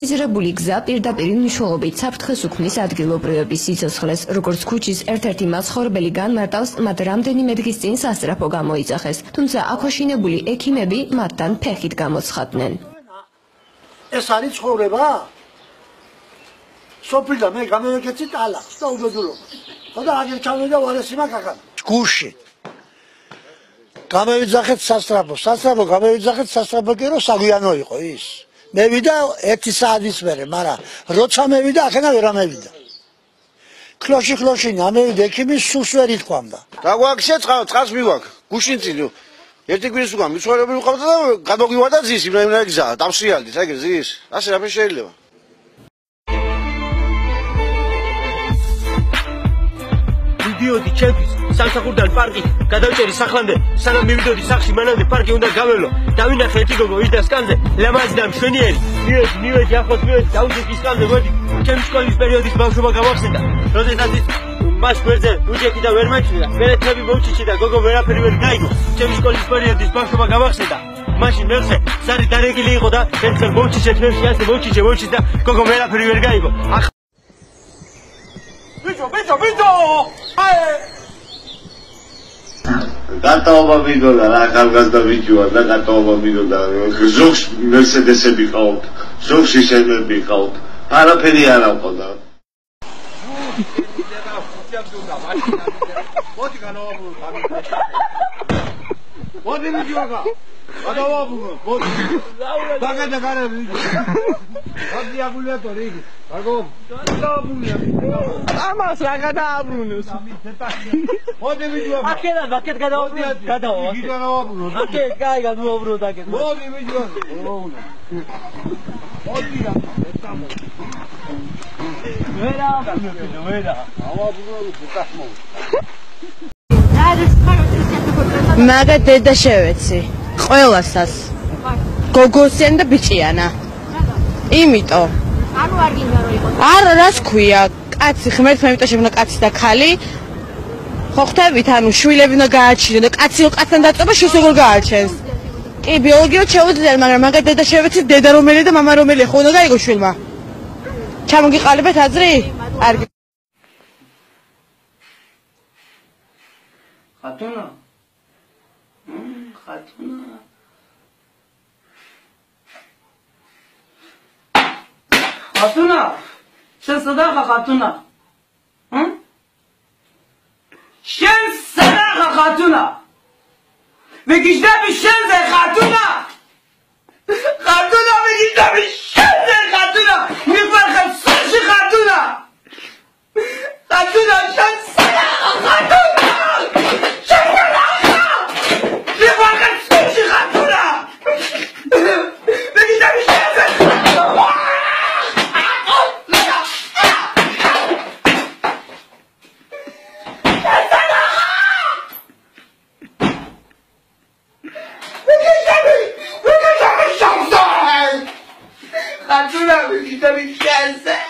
იზრებული გზა პირდაპირ მნიშვნელობით საფრთხეს უქმნის ადგილობრივების სიცოცხლეს, როგორც ქუჩის ერთ-ერთი მაცხოვრებელი განმარტავს, მათ რამდენიმე დღის წინ სასწრაფო გამოიძახეს, თუმცა აქოშინებული ექიმები მათთან ფეხით გამოცხადდნენ. ეს არის ცხოვრება? სოფლიდან მე გამევეკეცი ტალახს და უბედურობას. ხოდა აგერ ჩავიდა ვარესი მაგახან. გუში. გამევიძახეთ სასწრაფო გამევიძახეთ სასწრაფო კი რომ საგვიანო იყო ის. მე ვიდა 1 საათის მერე, მაგრამ როცა მე ვიდა, ახლა ვერ ამევიდა. ქლოში ამევიდა ექიმის სულს ვერ ითქვამდა. და გვაქვს წყალს მივაქ, გუშინწინო. ერთი კვირის უკან მიცხოვრები ვიყავდა და გამოგვივარდა ზის, იმენა გზა, დავსრიალდით, ეგრე ზის. ასე რა შეიძლება. ვიდეოდი ჩემთვის სამსახურიდან პარკი გადავჭერი სახლამდე, სანამ მივიდოდი სახლში, მანამდე პარკი უნდა გაველო. დავინახე ერთი გოგო ვიჟდა სკანზე, ლამაზი და მშვენიერი. მივედი ახლოს დავუძე სკანზე, მოდი. ჩემი სკოლის პერიოდის ბავშვობა გამახსენდა. როდესაც ის მას გვერდზე უჯექი და ვერ მეჩვია, მე თები მოვჭიჭი და გოგო ვერაფერი ვერ გაიგო. ჩემი სკოლის პერიოდის ბავშვობა გამახსენდა. მაშინ მერზე ზარი დარეგილი იყო და ერთხელ მოვჭიჭეთ მევში ასე მოვჭიჭე და გოგო ვერაფერი ვერ გაიგო. Bicho! Gataova მიდოდა რა ახალგაზრდა ბიჭოა და gataova მიდოდა ზოგს მერსედესები ყავთ, ზოგს ისენები ყავთ. არაფერი არ აყოდა. მოდი განავაბურო მოდი მიდიოგა განავაბურო მოდი დაგედა გარები მოდი აბულატორი აგო განავაბურია ამას რა გადააბრუნოს მოდი მიდიოგა აქეთ გადავაბურო აქე კაი გადავაბურო დაგეთ მოდი მიდიოგა მოდი რა ვერა ავაბურო ბუკასმო მაგა დედა შევეცი ყველასას გოგოსიან და ბიჭიანა იმიტომ ანუ არ გინდა რომ იყოს არა რას ქვია კაცი ღმერთმა იმიტომ შექმნა კაცი და ქალი ხო ხვდებით ანუ შვილები უნდა გააჩინო და კაცი რო კაცთან დაწובה შვილს როგორ გააჩენს კი ბიოლოგიურად შეუძლია მაგრამ მაგა დედა შევეცი დედა რომელია და მამა რომელია ხო უნდა გაიგო შვილმა ჩამოგიყალიბეთ აზრი არ ხატუნა შენ სადახა ხატუნა შენ სადახა ხატუნა მეგიჟდები შენზე ხატუნა მეგიჟდები შენზე ხატუნა მიფარხებ სულში ხატუნა შენ სადახა ხატუნა შენ სადახა მიფარხებ სულში ხატუნა მეგიჟდები შენზე Khaduna, we need to be